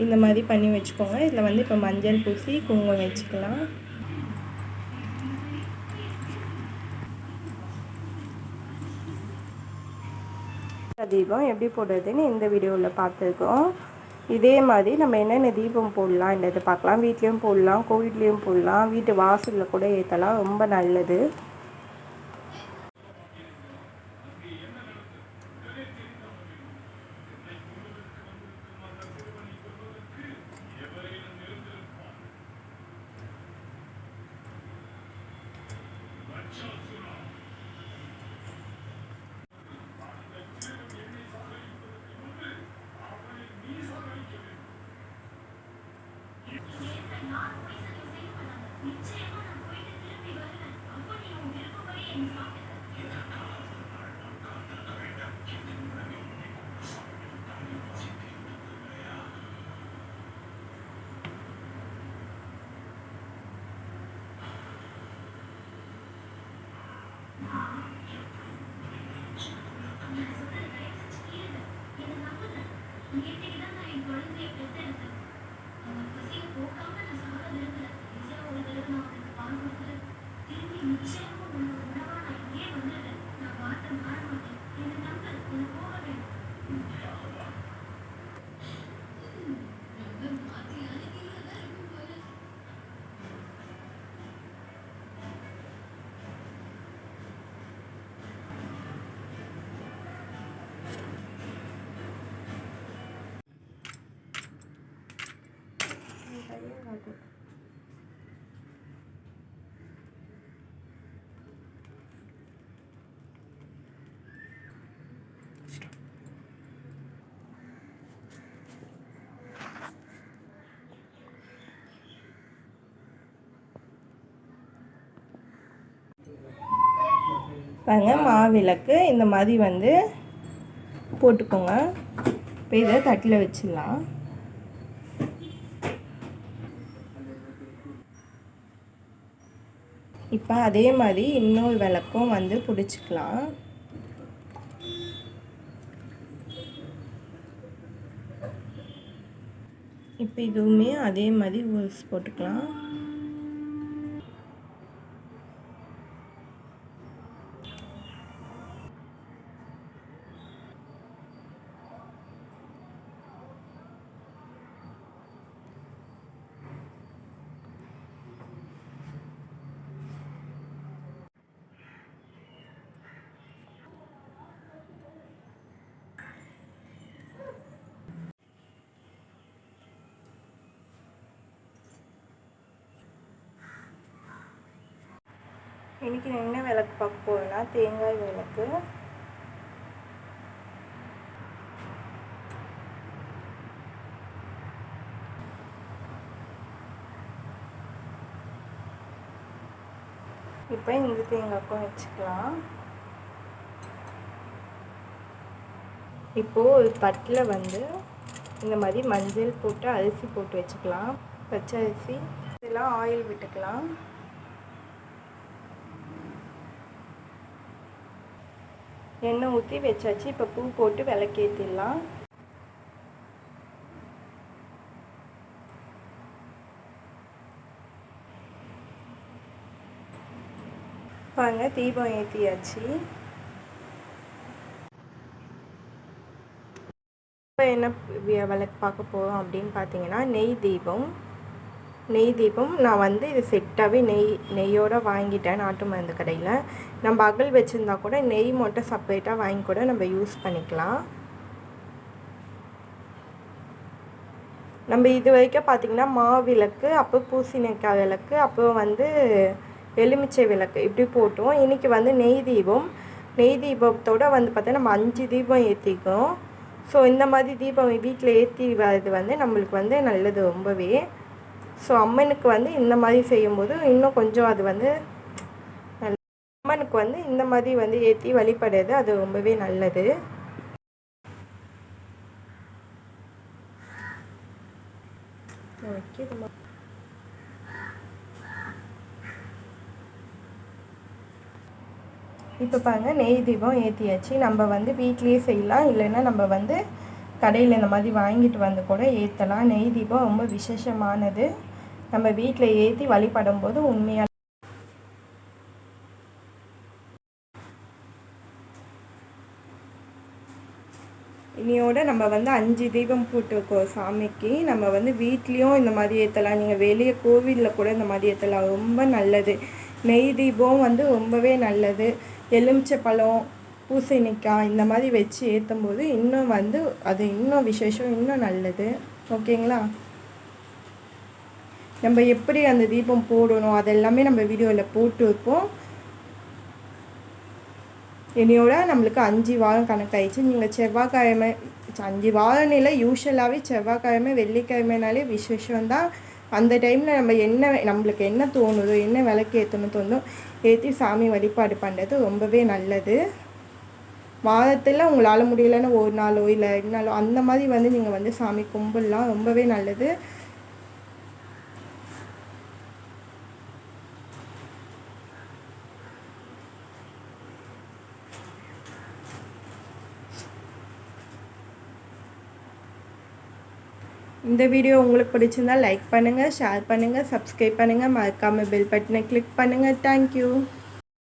இந்த மாதிரி பண்ணி வச்சுக்கோங்க. இதில் வந்து இப்போ மஞ்சள் பூசி குங்குமம் வச்சுக்கலாம். தீபம் எப்படி போடுறதுன்னு இந்த வீடியோவில் பார்த்துருக்கோம். இதே மாதிரி நம்ம என்னென்ன தீபம் போடலாம் என்றது பார்க்கலாம். வீட்லேயும் போடலாம், கோவிட்லேயும் போடலாம், வீட்டு வாசலில் கூட ஏற்றலாம். ரொம்ப நல்லது. பாருங்க, மாவிளக்கு இந்த மாதிரி வந்து போட்டுக்கோங்க. இப்போ இதை தட்டில் வச்சிடலாம். இப்போ அதே மாதிரி இன்னொரு விளக்கும் வந்து பிடிச்சிக்கலாம். இப்போ இதுவுமே அதே மாதிரி ஊஸ் போட்டுக்கலாம். இன்றைக்கி நான் என்ன விளக்கு பார்க்க போகிறேன்னா தேங்காய் விளக்கு. இப்போ இந்த தேங்காய்க்கும் வச்சுக்கலாம். இப்போது ஒரு தட்டில் வந்து இந்த மாதிரி மஞ்சள் போட்டு அரிசி போட்டு வச்சுக்கலாம். பச்சை அரிசி இதெல்லாம் ஆயில் விட்டுக்கலாம். எண்ணெய் ஊற்றி வச்சாச்சு. இப்போ பூ போட்டு விளக்கேற்றிடலாம். பாருங்க, தீபம் ஏற்றியாச்சு. இப்போ என்ன விளக்கு பார்க்க போகிறோம் அப்படின்னு பார்த்தீங்கன்னா நெய் தீபம். நான் வந்து இது செட்டாகவே நெய்யோடு வாங்கிட்டேன் நாட்டு மருந்து கடையில். நம்ம அகல் வச்சுருந்தா கூட நெய் மட்டும் செப்பரேட்டாக வாங்கி கூட நம்ம யூஸ் பண்ணிக்கலாம். நம்ம இது வரைக்கும் பார்த்திங்கன்னா மாவிளக்கு, அப்போ பூசணிக்காய் விளக்கு, அப்புறம் வந்து எலுமிச்சை விளக்கு இப்படி போட்டோம். இன்றைக்கி வந்து நெய் தீபத்தோடு வந்து பார்த்தா நம்ம 5 தீபம் ஏற்றிக்கோம். ஸோ இந்த மாதிரி தீபம் வீட்டில் ஏற்றி வர்றது வந்து நம்மளுக்கு வந்து நல்லது ரொம்பவே. ஸோ அம்மனுக்கு வந்து இந்த மாதிரி செய்யும்போது இன்னும் கொஞ்சம் அது வந்து அம்மனுக்கு வந்து இந்த மாதிரி வந்து ஏற்றி வழிபடுறது அது ரொம்பவே நல்லது. இப்போ பாருங்கள், நெய் தீபம் ஏற்றியாச்சு. நம்ம வந்து வீட்லேயே செய்யலாம், இல்லைன்னா நம்ம வந்து கடையில் இந்த மாதிரி வாங்கிட்டு வந்து கூட ஏற்றலாம். நெய் தீபம் ரொம்ப விசேஷமானது. நம்ம வீட்டில் ஏற்றி வழிபடும் போது உண்மையாக இனியோட நம்ம வந்து 5 தீபம் போட்டிருக்கோம் சாமிக்கு. நம்ம வந்து வீட்லேயும் இந்த மாதிரி ஏற்றலாம். நீங்கள் வெளியே கோவிலில் கூட இந்த மாதிரி ஏற்றலாம். ரொம்ப நல்லது. நெய் தீபம் வந்து ரொம்பவே நல்லது. எலுமிச்சை பழம், பூசணிக்காய் இந்த மாதிரி வச்சு ஏற்றும் போது இன்னும் வந்து அது இன்னும் விசேஷம், இன்னும் நல்லது. ஓகேங்களா? நம்ம எப்படி அந்த தீபம் போடணும் அதெல்லாமே நம்ம வீடியோவில் போட்டு வைப்போம். இனியோட நம்மளுக்கு 5 வாரம் கணக்காயிடுச்சு. நீங்கள் செவ்வாய்க்கிழமை 5 வாரம் இல்லை, யூஸ்வலாகவே செவ்வாய்க்கிழமை வெள்ளிக்கிழமைனாலே விசேஷம்தான். அந்த டைமில் நம்மளுக்கு என்ன தோணுதோ, என்ன விளக்கு ஏற்றணும் தோணுதோ ஏற்றி சாமி வழிபாடு பண்ணுறது ரொம்பவே நல்லது. வாரத்தில் உங்களால் முடியலைன்னு ஒரு நாளோ இல்லை 2 நாளோ அந்த மாதிரி வந்து நீங்கள் வந்து சாமி கும்பிடலாம். ரொம்பவே நல்லது. இந்த வீடியோ உங்களுக்கு பிடிச்சிருந்தால் லைக் பண்ணுங்கள், ஷேர் பண்ணுங்கள், சப்ஸ்கிரைப் பண்ணுங்கள், மறக்காமல் பெல் பட்டனை கிளிக் பண்ணுங்கள். தேங்க்யூ.